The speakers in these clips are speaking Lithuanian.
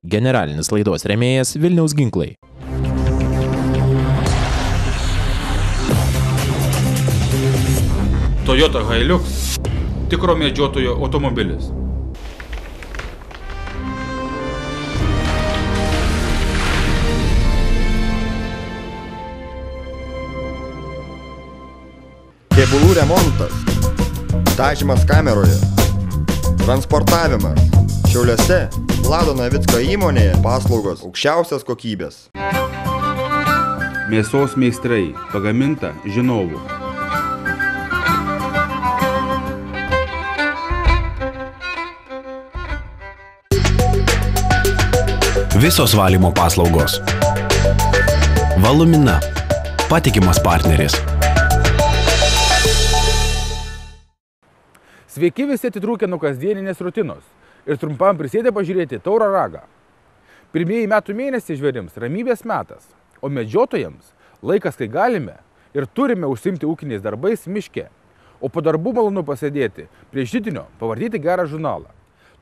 Generalinis laidos rėmėjas Vilniaus ginklai. Toyota Hilux – tikro medžiotojo automobilis. Kėbulų remontas, dažymas kameroje, transportavimas. Šiauliuose Vlado Navicko įmonėje paslaugos aukščiausios kokybės. Mėsos meistrai – pagaminta žinovų. Visos valymo paslaugos. Valumina – patikimas partneris. Sveiki visi atitrūkę nuo kasdieninės rutinos ir trumpam prisėdę pažiūrėti taurą ragą. Pirmieji metų mėnesiai žvėrims ramybės metas, o medžiotojams laikas, kai galime ir turime užsiimti ūkiniais darbais miške, o po darbų malonu pasėdėti prie židinio, pavartyti gerą žurnalą.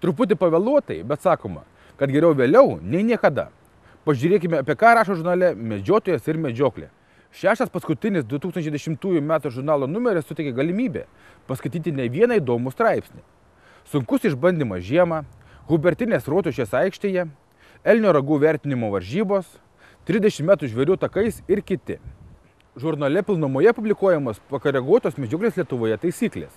Truputį pavėluotai, bet sakoma, kad geriau vėliau nei niekada. Pažiūrėkime, apie ką rašo žurnale Medžiotojas ir medžioklė. Šeštas paskutinis 2010 metų žurnalo numeris suteikia galimybę paskaityti ne vieną įdomų straipsnį. Sunkus išbandymas žiemą, Hubertinės rotušės aikštėje, elnio ragų vertinimo varžybos, 30 metų žvėrių takais ir kiti. Žurnale pilnumoje publikuojamos pakoreguotos medžioklės Lietuvoje taisyklės,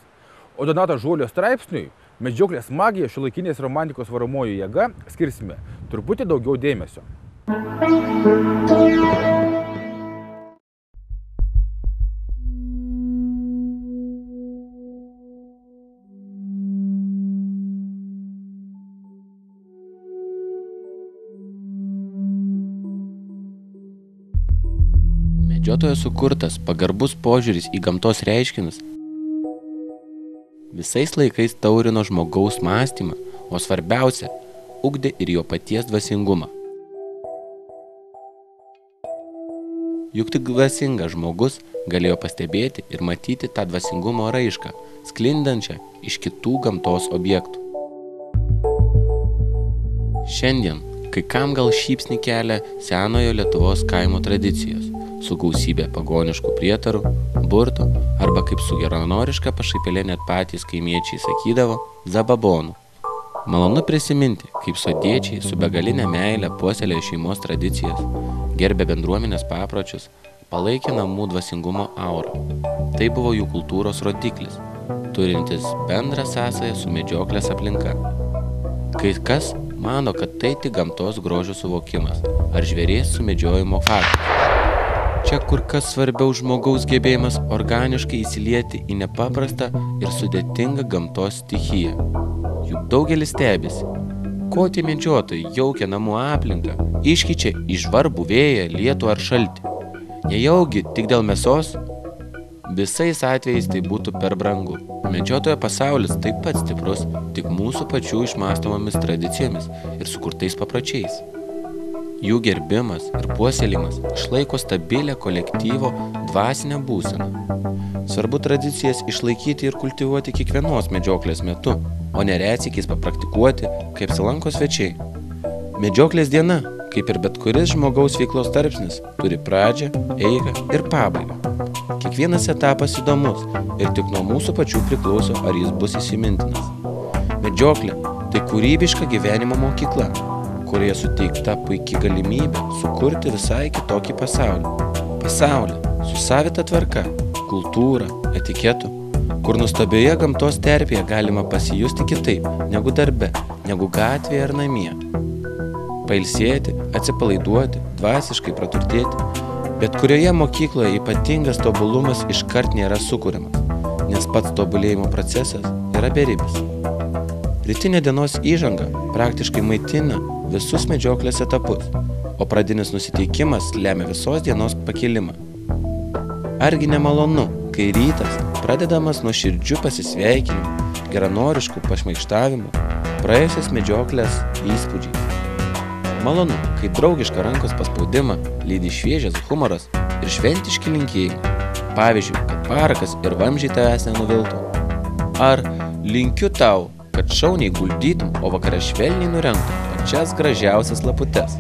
o Donato Žuolio straipsniui Medžioklės magija šiuolaikinės romantikos varomoji jėga skirsime truputį daugiau dėmesio. Medžiotojo sukurtas pagarbus požiūris į gamtos reiškinius visais laikais taurino žmogaus mąstymą, o svarbiausia – ugdė ir jo paties dvasingumą. Juk tik dvasingas žmogus galėjo pastebėti ir matyti tą dvasingumo raišką, sklindančią iš kitų gamtos objektų. Šiandien kai kam gal šypsnį kelia senojo Lietuvos kaimo tradicijos, su gausybė pagoniškų prietarų, burtų arba kaip su geranoriška pašaipėlė net patys kaimiečiai sakydavo zababonų. Malonu prisiminti, kaip sodiečiai su begalinė meile puoselėjo šeimos tradicijas, gerbė bendruomenės papročius, palaikė namų dvasingumo aurą. Tai buvo jų kultūros rodiklis, turintis bendrą sąsają su medžioklės aplinka. Kai kas mano, kad tai tik gamtos grožio suvokimas ar žvėries sumedžiojimo faktas. Čia kur kas svarbiau žmogaus gebėjimas organiškai įsilieti į nepaprastą ir sudėtingą gamtos stichiją. Juk daugelis stebisi, ko tie medžiotojai jaukia namų aplinką, iškeičia į žvarbų vėją, lietų ar šaltį. Nejaugi tik dėl mėsos? Visais atvejais tai būtų per brangu. Medžiotojo pasaulis taip pat stiprus, tik mūsų pačių išmąstomomis tradicijomis ir sukurtais papročiais. Jų gerbimas ir puoselėjimas išlaiko stabilę kolektyvo dvasinę būseną. Svarbu tradicijas išlaikyti ir kultivuoti kiekvienos medžioklės metu, o ne retsykiais papraktikuoti, kaip apsilanko svečiai. Medžioklės diena, kaip ir bet kuris žmogaus veiklos tarpsnis, turi pradžią, eigą ir pabaigą. Kiekvienas etapas įdomus ir tik nuo mūsų pačių priklauso, ar jis bus įsimintinas. Medžioklė – tai kūrybiška gyvenimo mokykla, kurioje suteikta puiki galimybė sukurti visai kitokį pasaulį. Pasaulį su savita tvarka, kultūra, etiketu, kur nuostabioje gamtos terpėje galima pasijusti kitaip negu darbe, negu gatvėje ar namie. Pailsėti, atsipalaiduoti, dvasiškai praturtėti, bet kurioje mokykloje ypatingas tobulumas iškart nėra sukuriamas, nes pats tobulėjimo procesas yra beribis. Rytinė dienos įžanga praktiškai maitina visus medžioklės etapus, o pradinis nusiteikimas lemia visos dienos pakilimą. Argi nemalonu, kai rytas pradedamas nuo širdžių pasisveikinimų, geranoriškų pašmaikštavimų, praėjusios medžioklės įspūdžiai. Malonu, kai draugišką rankos paspaudimą lydi šviežias humoras ir šventiški linkėjimai. Pavyzdžiui, kad parakas ir vamzdžiai tavęs nenuviltų. Ar linkiu tau, kad šauniai guldytum, o vakare švelniai nurengtum pačias gražiausias laputes.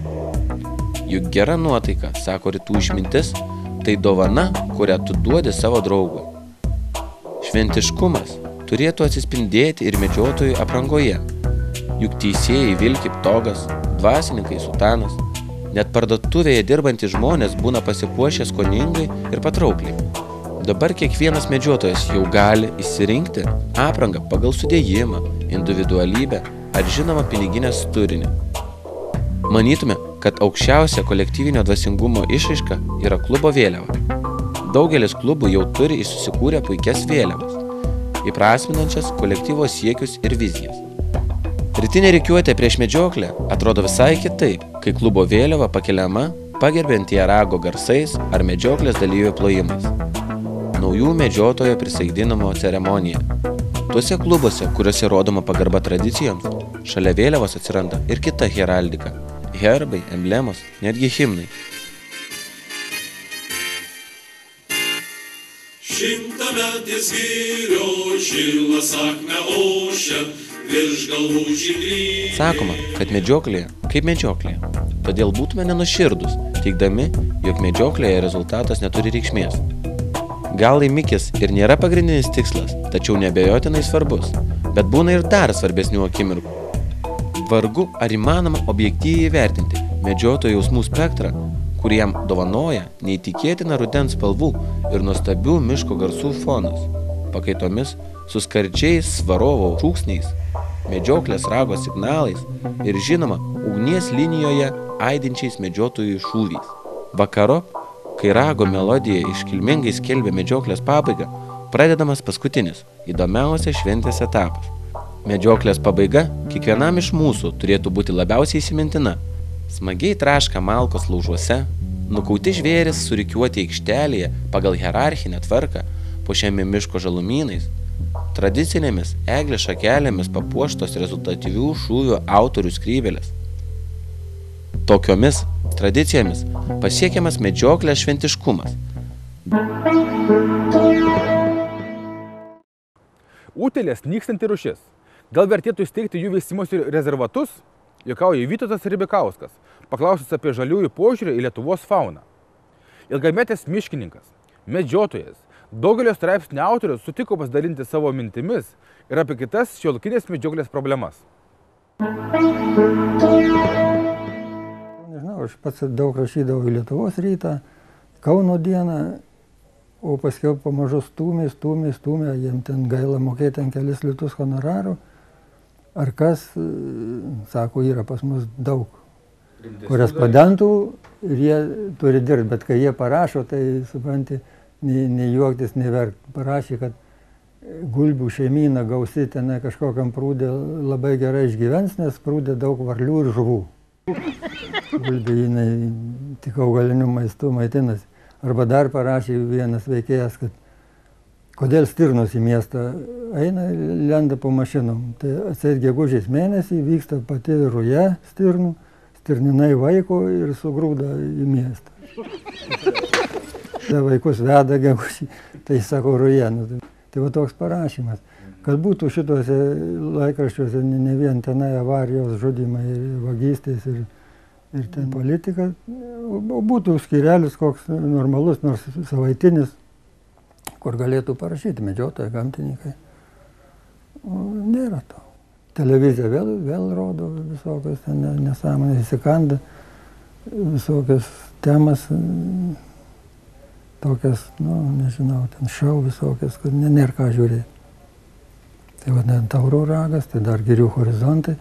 Juk gera nuotaika, sako rytų išmintis, tai dovana, kurią tu duodi savo draugui. Šventiškumas turėtų atsispindėti ir medžiotojų aprangoje. Juk teisėjai vilki togas, dvasininkai sutanas, net parduotuvėje dirbantys žmonės būna pasipuošę skoningai ir patraukliai. Dabar kiekvienas medžiotojas jau gali išsirinkti aprangą pagal sudėjimą, individualybę ar žinoma piniginės turinį. Manytume, kad aukščiausia kolektyvinio dvasingumo išraiška yra klubo vėliava. Daugelis klubų jau turi susikūrę puikias vėliavas, įprasminančias kolektyvo siekius ir vizijas. Rytinė rikiuotė prieš medžioklę atrodo visai kitaip, kai klubo vėliava pakeliama, pagerbiant ją rago garsais ar medžioklės dalyvių plojimais. Naujų medžiotojo prisaikdinimo ceremonija. Tuose klubuose, kuriuose rodoma pagarba tradicijoms, šalia vėliavos atsiranda ir kita heraldika. Herbai, emblemos, netgi himnai. Šimtametis girio šilas akme ošia, virš galvų žydrys. Sakoma, kad medžioklėje kaip medžioklėje. Todėl būtume nenuširdus, teigdami, jog medžioklėje rezultatas neturi reikšmės. Gal laimikis ir nėra pagrindinis tikslas, tačiau neabejotinai svarbus, bet būna ir dar svarbesnių akimirkų. Vargu ar įmanoma objektyviai įvertinti medžiotojo jausmų spektrą, kuriem dovanoja neįtikėtina rudens spalvų ir nuostabių miško garsų fonas, pakaitomis su skardžiais svarovo šūksniais, medžioklės rago signalais ir žinoma ugnies linijoje aidinčiais medžiotojų šūviais. Vakarop, kai rago melodija iškilmingai skelbia medžioklės pabaigą, pradedamas paskutinis, įdomiausias šventės etapas. Medžioklės pabaiga kiekvienam iš mūsų turėtų būti labiausiai įsimintina. Smagiai traška malkos laužuose, nukauti žvėris surikiuoti aikštelėje pagal hierarchinę tvarką, puošiami miško žalumynais, tradicinėmis eglės šakelėmis papuoštos rezultatyvių šūvių autorių skrybėlės. Tokiomis tradicijomis pasiekiamas medžioklės šventiškumas. Utėlės nykstanti rūšis. Gal vertėtų įsteigti jų veisimosi rezervatus? Juokauja Vytautas Ribikauskas, paklausęs apie žaliųjų požiūrį į Lietuvos fauną. Ilgametis miškininkas, medžiotojas, daugelio straipsnių autorius sutiko pasidalinti savo mintimis ir apie kitas šiuolaikinės medžioklės problemas. Nežinau, aš pats daug rašydavau į Lietuvos rytą, Kauno dieną, o paskiau pamažu stūmė, jiem ten gaila mokėti ten kelis litus honorarų. Ar kas, sako, yra pas mus daug korespondentų ir jie turi dirbti, bet kai jie parašo, tai, supranti, nei juoktis, nei verkti. Parašė, kad gulbių šeimyna gausi ten kažkokiam prūdė labai gerai išgyvens, nes prūdė daug varlių ir žuvų. Gulbė jinai tik augaliniu maistu maitinasi. Arba dar parašė vienas veikėjas, kad kodėl stirnos į miestą eina, lenda po mašinom. Tai atseit gegužės mėnesį vyksta pati ruja stirnų, stirninai vaiko ir sugrūda į miestą. Tai vaikus veda gegužį, tai sako ruja. Tai va toks parašymas. Kad būtų šituose laikraščiuose ne vien tenai avarijos, žudimai, vagystės ir ten politika, būtų skyrelis koks normalus, nors savaitinis, kur galėtų parašyti medžiotojai, gamtininkai. Nėra to. Televizija vėl rodo visokios nesąmonės, įsikanda visokias temas, tokias, nežinau, ten šau visokias, kad nėra ką žiūrėti. Tai vadinant Tauro ragas, tai dar Girių horizontai.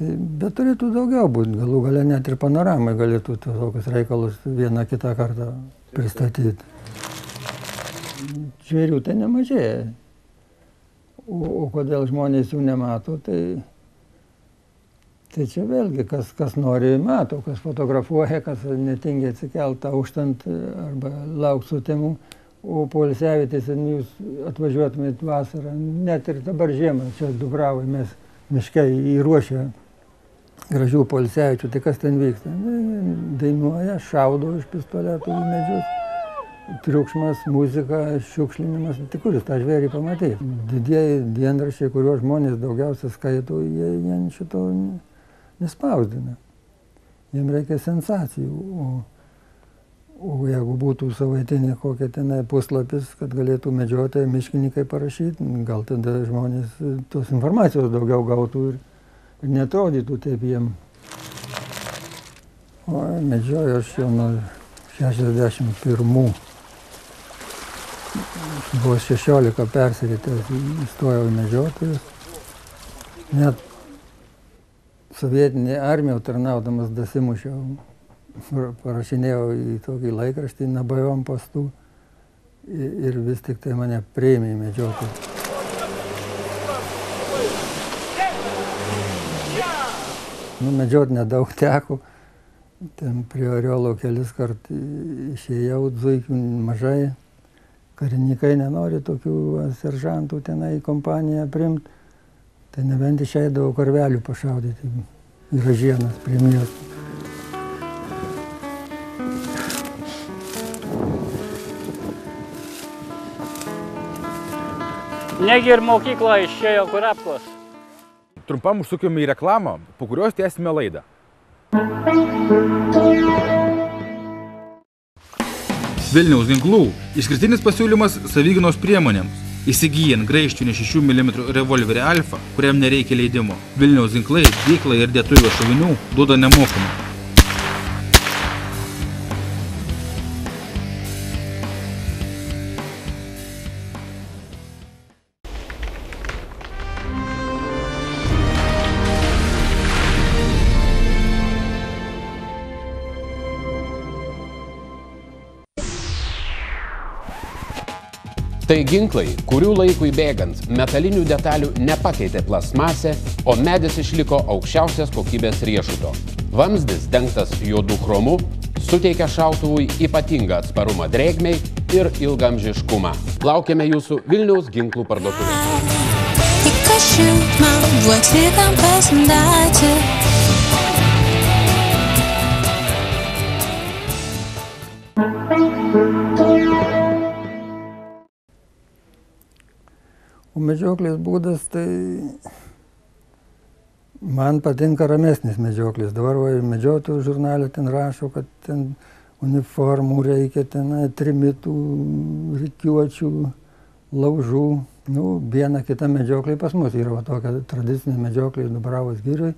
Bet turėtų daugiau būti, galų gale net ir panoramai galėtų tokius reikalus vieną kitą kartą pristatyti. Žvėrių tai nemažėja. O kodėl žmonės jų nemato, tai čia vėlgi, kas nori mato, kas fotografuoja, kas netingia atsikeltą auštant arba lauk sutemų, O poilsiavietėse jūs atvažiuotumėt vasarą, net ir dabar žiemą, čia Dubravoj mes miške įruošę gražių poilsiaviečių, tai kas ten vyksta? Dainuoja, šaudo iš pistoletų į medžius, triukšmas, muzika, šiukšlinimas, tai kur jūs tą žvėrį pamatys? Didieji dienraščiai, kuriuos žmonės daugiausia skaito, jie šito nespausdina. Jiems reikia sensacijų. O jeigu būtų savaitinė kokia tenai puslapis, kad galėtų medžiotojai, miškininkai parašyti, gal tada žmonės tos informacijos daugiau gautų ir neatrodytų taip jiem. O medžioju aš jau nuo 61. Buvo 16 persiritęs, įstojau į medžiotojus. Net sovietinėje armijoje tarnaudamas dasimušiau. Parašinėjau į tokį laikraštį nabajom pastų ir vis tik tai mane priėmė į medžiotojus. Medžiot nedaug teko, ten prie Oriolo kelis kart išėjau, zuikių mažai, karininkai nenori tokių seržantų tenai į kompaniją priimti, tai nebent išeidavau karvelių pašaudyti į ražienas prie miesto. Negi ir mokykla išėjo kurapkos. Trumpam užsukime į reklamą, po kurios tęsime laidą. Vilniaus ginklų išskirtinis pasiūlymas savigynos priemonėms. Įsigyjant graižtvinį 6 mm revolverį Alfa, kuriam nereikia leidimo, Vilniaus ginklai, dėklai ir dėtuvio šovinių duoda nemokamai. Tai ginklai, kurių laikui bėgant metalinių detalių nepakeitė plastmasė, o medis išliko aukščiausios kokybės riešuto. Vamzdis dengtas juodu chromu suteikia šautuvui ypatingą atsparumą drėgmei ir ilgamžiškumą. Laukiame jūsų Vilniaus ginklų parduotuvėje. O medžioklės būdas, tai man patinka ramesnis medžioklės. Dabar medžiotojų žurnale ten rašo, kad ten uniformų reikia, ten trimitų, rikiuočių, laužų. Viena kita medžioklė pas mus yra tokia tradicinė medžioklė Dubravos girioj.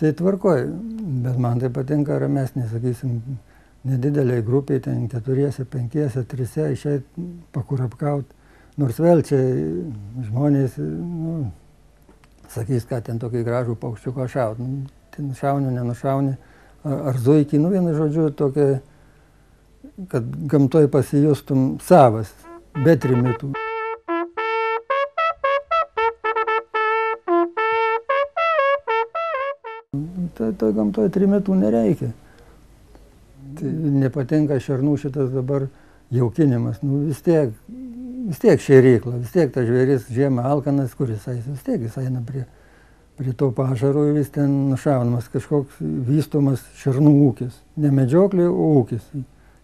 Tai tvarkoj, bet man tai patinka ramesnis, sakysim, nedideliai grupiai, ten 4, 5, 3 išeit pakurapkaut. Nors vėl čia žmonės sakys, kad ten tokį gražų paukščiuką šaut. Ten šauni, nenušauni. Ar zuikį, vienu žodžiu, tokia, kad gamtoj pasijustum savas, be trimitų. Tai gamtoj trimitų nereikia. Tai nepatinka šernų šitas dabar jaukinimas. Vis tiek šėrykla, vis tiek tas žvėris žiemą alkanas, kuris vis tiek jis eina prie to pašaro ir vis ten nušaunamas kažkoks vystomas šernų ūkis. Ne medžioklė, o ūkis.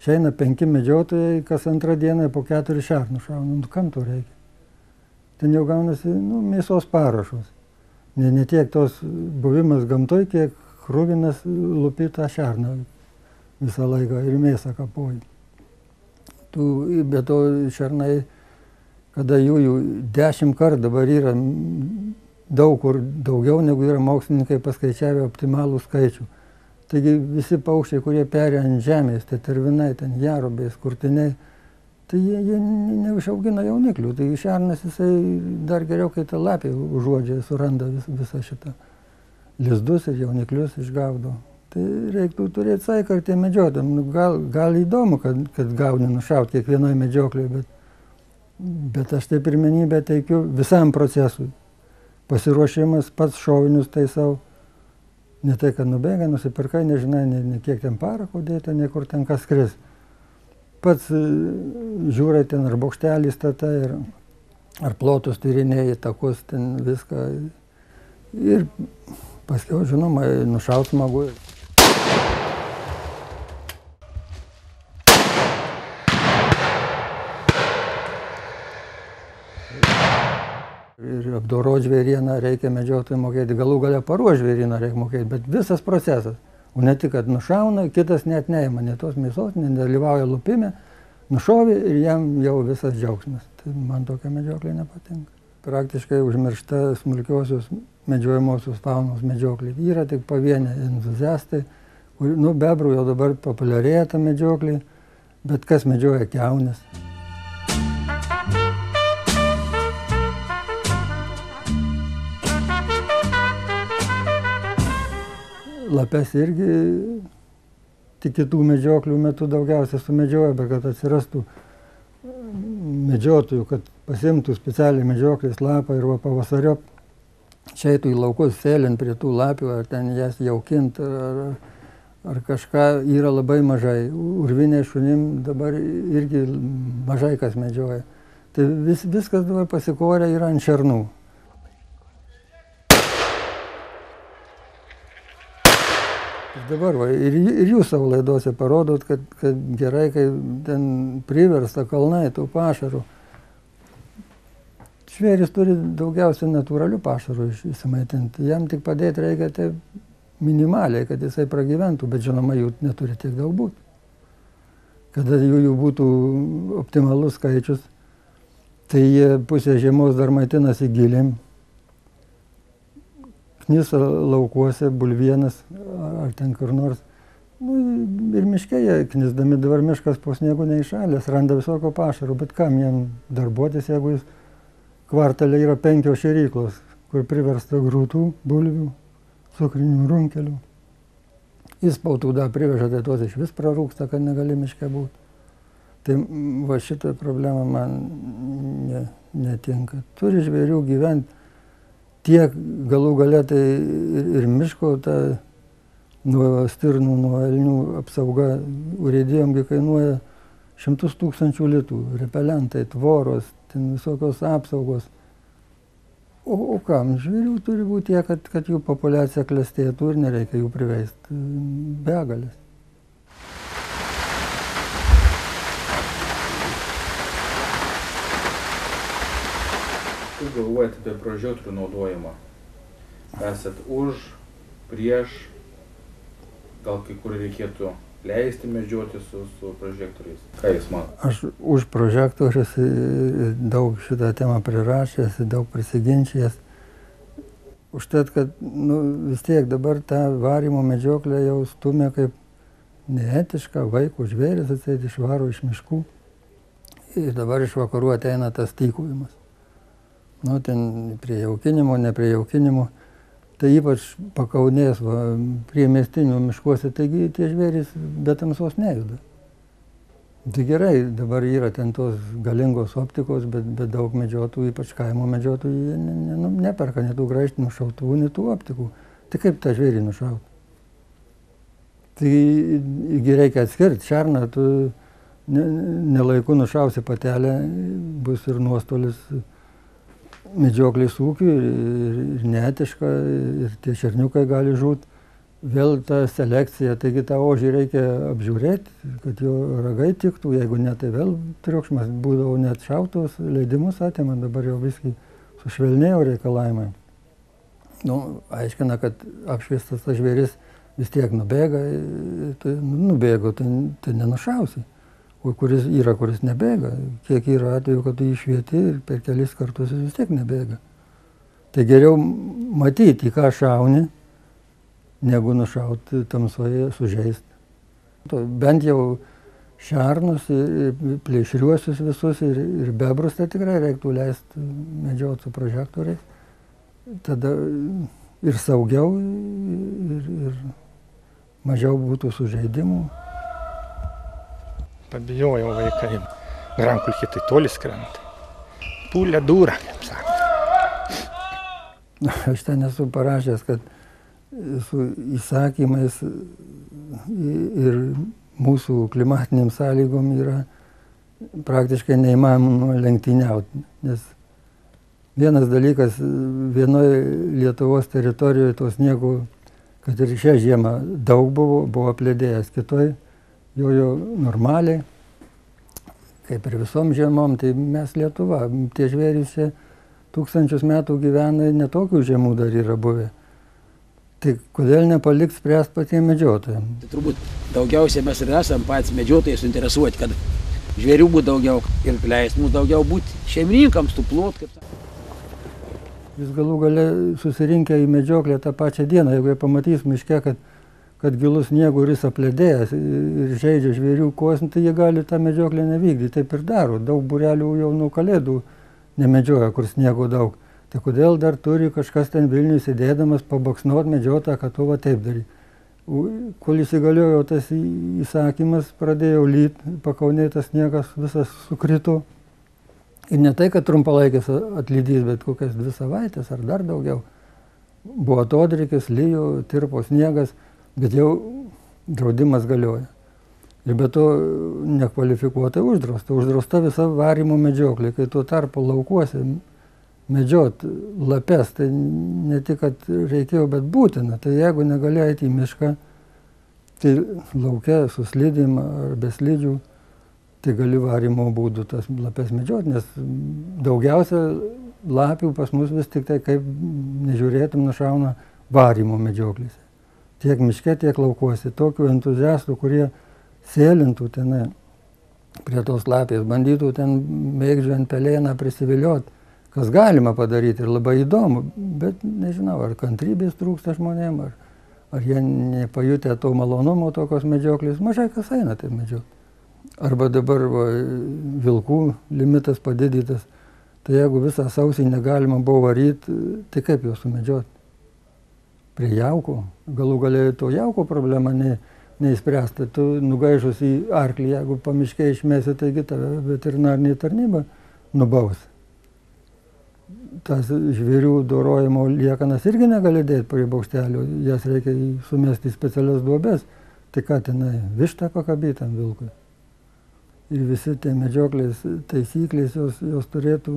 Išeina 5 medžiotojai, kas antrą dieną po 4 šernų šauna. Kam to reikia? Ten jau gaunasi mėsos parašos. Ne tiek tos buvimas gamtoj, kiek kruvinas lupi tą šerną visą laiką ir mėsą kapoji. Be to šernai, kada jų 10 kartų dabar yra daug kur daugiau, negu yra mokslininkai paskaičiavę optimalų skaičių. Taigi visi paukščiai, kurie peri ant žemės, tai tervinai, ten jarubės, kurtiniai, tai jie neužaugina jauniklių. Tai šernas jisai dar geriau, kai ta lapė užuodžia, suranda visą šitą lizdus ir jauniklius išgaudo. Tai reiktų turėti saikartį medžiotam. Gal įdomu, kad gauni nušaut kiekvienoj medžioklėje, bet aš tai pirmenybę teikiu visam procesui. Pasiruošimas, pats šovinius taisau. Ne tai, kad nubėga, nusipirkai, nežinai, ne kiek ten parako dėta, ne kur ten kas skris. pats žiūrai ten ar bokštelį statai, ar plotus tyrinėjai, takus, ten viską. Ir paskiau, žinoma, nušaut smagu. Ir apdorot žvėrieną reikia medžiotojui mokėti, galų gale paruošt žvėrieną reikia mokėti, bet visas procesas. O ne tik, kad nušauna, kitas net neima, ne tos mėsos, nedalyvauja lupime, nušovė ir jam jau visas džiaugsmas. Tai man tokia medžioklė nepatinka. Praktiškai užmiršta smulkiosios medžiojamosios faunos medžioklė. Yra tik pavieniai entuziastai, bebrų jau dabar populiarėja ta medžioklė, bet kas medžioja kiaunes. Lapes irgi tik kitų medžioklių metu daugiausia sumedžioja, bet kad atsirastų medžiotojų, kad pasimtų specialiai medžioklės lapą ir pavasariop čia eitų į laukus sėlint prie tų lapių, ar ten jas jaukint, ar kažką, yra labai mažai. Urviniai šunim dabar irgi mažai kas medžioja. Tai viskas dabar pasikorė yra ant šernų. Dabar ir jūs savo laidose parodot, kad gerai, kai ten priversta kalnai tų pašarų. Žvėris turi daugiausia natūralių pašarų įsimaitinti. Jam tik padėti reikia taip minimaliai, kad jisai pragyventų, bet žinoma, jų neturi tiek daug būt. Kada jų būtų optimalus skaičius, tai jie pusę žiemos dar maitinasi gilim. Knisa laukuose, bulvienas ar ten kur nors. Ir miške jie knisdami, dabar miškas po sniegu neįšalęs, randa visokio pašaro, bet kam jam darbuotis, jeigu jis kvartalė yra 5 šėryklos, kur priversta grūtų, bulvių, cukrinių runkelių. Jis pautų dar priveža, tai tos iš vis prarūksta, kad negali miške būti. Tai va šitą problemą man netinka. Turi žvėrių gyventi. Tiek galų gale tai ir miško nuo stirnų, nuo elnių apsauga urėdijomgi kainuoja 100 000 litų. Repelentai, tvoros, ten visokios apsaugos. O kam? Žvėrių turi būti tiek, kad jų populiacija klestėtų ir nereikia jų priveisti begalės. Kaip galvojate apie prožektorių naudojimą? Esat už, prieš, gal kai kur reikėtų leisti medžioti su prožektoriais? Ką jūs manote? Aš už prožektorius daug šitą temą prirašęs, daug prisiginčijęs. Užtat, kad vis tiek dabar tą varymo medžioklę jau stumia kaip neetišką, vaikų žvėris atseit išvaro iš miškų. Ir dabar iš vakarų ateina tas tykojimas. Ten prie jaukinimo, ne prie jaukinimo. Tai ypač pakaunės prie miestinių miškuose, taigi tie žvėrys be tamsos nejuda. Tai gerai, dabar yra ten tos galingos optikos, bet daug medžiotojų, ypač kaimo medžiotojų, neperka ne tų graižtinių šautuvų, ne tų optikų. Tai kaip tą žvėrį nušauti? Tai reikia atskirti šerną, tu nelaiku nušausi patelę, bus ir nuostolis medžioklės ūkiui ir neetiška, ir tie šerniukai gali žūt. Vėl ta selekcija, taigi tą ožį reikia apžiūrėti, kad jo ragai tiktų, jeigu ne, tai vėl triukšmas būdavo net šautos, leidimus atima, dabar jau viskai sušvelnėjo reikalavimai. Aiškina, kad apšviestas tas žvėris vis tiek nubėga, nubėgo, tai nenušausi. O kuris nebėga, kiek yra atveju, kad tu išvieti ir per kelis kartus jis vis tiek nebėga. Tai geriau matyti, į ką šauni, negu nušauti tamsoje, sužeisti. Bent jau šernus, plėšriuosius visus ir bebrus tai tikrai reiktų leisti medžioti su prožektoriais. Tada ir saugiau, ir mažiau būtų sužeidimų. Pabijojo vaikai. Grankulkiai tai toli skrenta. Pūlė dūra, kaip sako. Aš ten esu parašęs, kad su įsakymais ir mūsų klimatiniam sąlygom yra praktiškai neįmanoma lenktyniauti. Nes vienas dalykas, vienoje Lietuvos teritorijoje to sniego, kad ir šią žiemą daug buvo apledėjęs, kitoj jo normaliai, kaip ir visom žiemom, tai mes Lietuva, tie žvėrys čia tūkstančius metų gyvena, netokių žiemų dar yra buvę. Tai kodėl nepaliks spręsti patiem medžiotojam? Tai turbūt daugiausiai mes ir esam patys medžiotojai suinteresuoti, kad žvėrių būtų daugiau ir leist mums daugiau būti šeimininkams tų plot. Vis galų gale susirinkę į medžioklę tą pačią dieną, jeigu jie pamatys miške, kad gilus sniego ir jis apledėjęs ir žaidžia žvėrių kosmį, tai jie gali tą medžioklę nevykdyti. Taip ir daro. Daug būrelių jau nuo kalėdų nemedžioja, kur sniego daug. Tai kodėl dar turi kažkas ten Vilniuje sėdėdamas pabaksnuot medžiotą, kad tu va taip daryk. Kol įsigaliojo tas įsakymas, pradėjo lyt, Pakaunėj tas sniegas visas sukrito. Ir ne tai, kad trumpalaikis atlydys, bet kokias 2 savaitės ar dar daugiau. Buvo atodrėkis, lyjo, tirpo sniegas, bet jau draudimas galioja. Ir be to nekvalifikuotai uždrausta. Uždrausta visa varymo medžioklė, kai tuo tarpu laukuose medžiot lapes, tai ne tik, kad reikėjo, bet būtina. Tai jeigu negali eiti į mišką, tai lauke su slidėm ar be slidžių, tai gali varymo būdų tas lapes medžiot, nes daugiausia lapių pas mus vis tik tai, kaip nežiūrėtum, nušauna varymo medžioklėse. Tiek miške, tiek laukuose. Tokių entuziastų, kurie sėlintų tenai prie tos lapės, bandytų ten mėgdžiant pelėną prisivilioti, kas galima padaryti ir labai įdomu, bet nežinau, ar kantrybės trūksta žmonėm, ar jie nepajutę to malonumo tokios medžioklės, mažai kas eina taip medžioti. Arba dabar vilkų limitas padidintas, tai jeigu visą sausį negalima buvo varyti, tai kaip juos sumedžioti? Prie jauko. Galų galėjo to jauko problema neįspręsta. Tu nugaišus į arklį, jeigu pamiškiai išmesi, taigi tave veterinarinė tarnyba nubaus. Tas žvėrių dorojimo liekanas irgi negali dėti prie baukštelio, jas reikia sumesti į specialias duobes. Tai ką tenai, vištą pakabyti ant vilkui. Ir visi tie medžioklės taisyklės, jos turėtų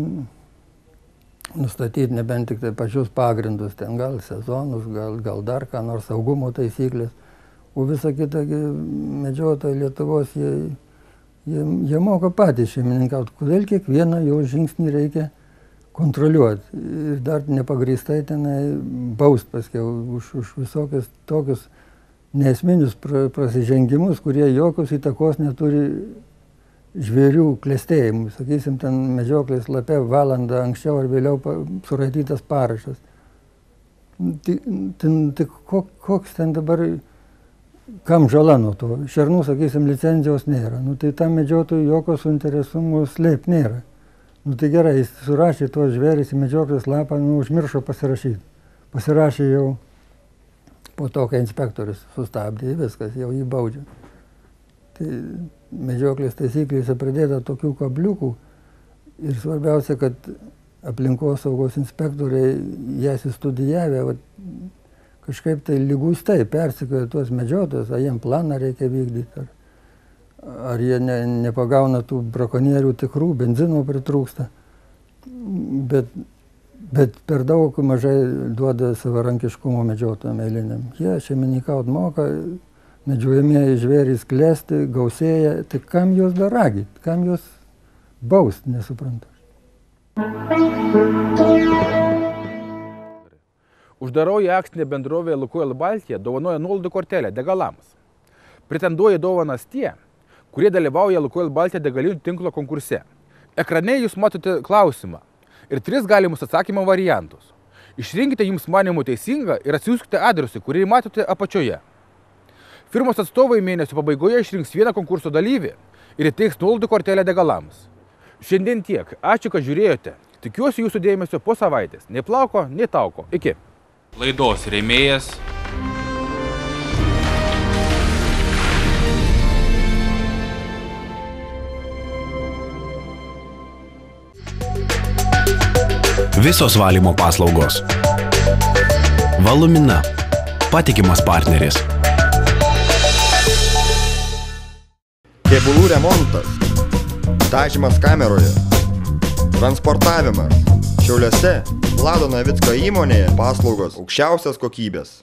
nustatyti nebent tik tai pačius pagrindus, ten gal sezonus, gal dar ką nors saugumo taisyklės. O visa kita medžiotojai Lietuvos, jie moka patys šeimininkauti. Kodėl kiekvieną jo žingsnį reikia kontroliuoti ir dar nepagrįstai tenai baust paskiau už visokius tokius neesminius prasižengimus, kurie jokios įtakos neturi žvėrių klestėjimui. Sakysim, ten medžioklės lape valandą anksčiau ar vėliau suraitytas parašas. Tai koks ten dabar, kam žala nuo to? Šernų, sakysim, licenzijos nėra. Tai tam medžiotojui jokio suinteresumo slėpti nėra. Tai gerai, jis surašė tuos žvėris į medžioklės lapą, užmiršo pasirašyti. Pasirašė jau po to, kai inspektorius sustabdė, viskas, jau jį baudžia. Tai medžioklės taisyklėse pridėta tokių kabliukų ir svarbiausia, kad aplinkosaugos inspektoriai jas įstudijavę, kažkaip tai liguistai persikėjo tuos medžiotojus, ar jiem planą reikia vykdyti, ar jie nepagauna tų brakonierių tikrų, benzino pritrūksta, bet per daug mažai duoda savarankiškumo medžiotojam eiliniam. Jie šeimininkaut moka, medžiojamieji žvėrys klesti, gausėja, tai kam juos dar ragyti, kam juos baust, nesuprantu. Uždaroji akcinė bendrovė Lukoil Baltija dovanoja nuolaidų kortelę degalams. Pretenduoja dovanas tie, kurie dalyvauja Lukoil Baltija degalinių tinklo konkurse. Ekrane jūs matote klausimą ir 3 galimus atsakymo variantus. Išrinkite jums manimų teisingą ir atsiųskite adresui, kurį matote apačioje. Firmos atstovai mėnesio pabaigoje išrinks vieną konkurso dalyvį ir įteiks nuolaidų kortelę degalams. Šiandien tiek. Ačiū, kad žiūrėjote. Tikiuosi jūsų dėmesio po savaitės. Nei plauko, nei tauko. Iki. Laidos rėmėjas Visos valymo paslaugos. Valumina. Patikimas partneris. Kėbulų remontas. Dažymas kameroje. Transportavimas. Šiauliuose Vlado Navicko įmonėje paslaugos aukščiausios kokybės.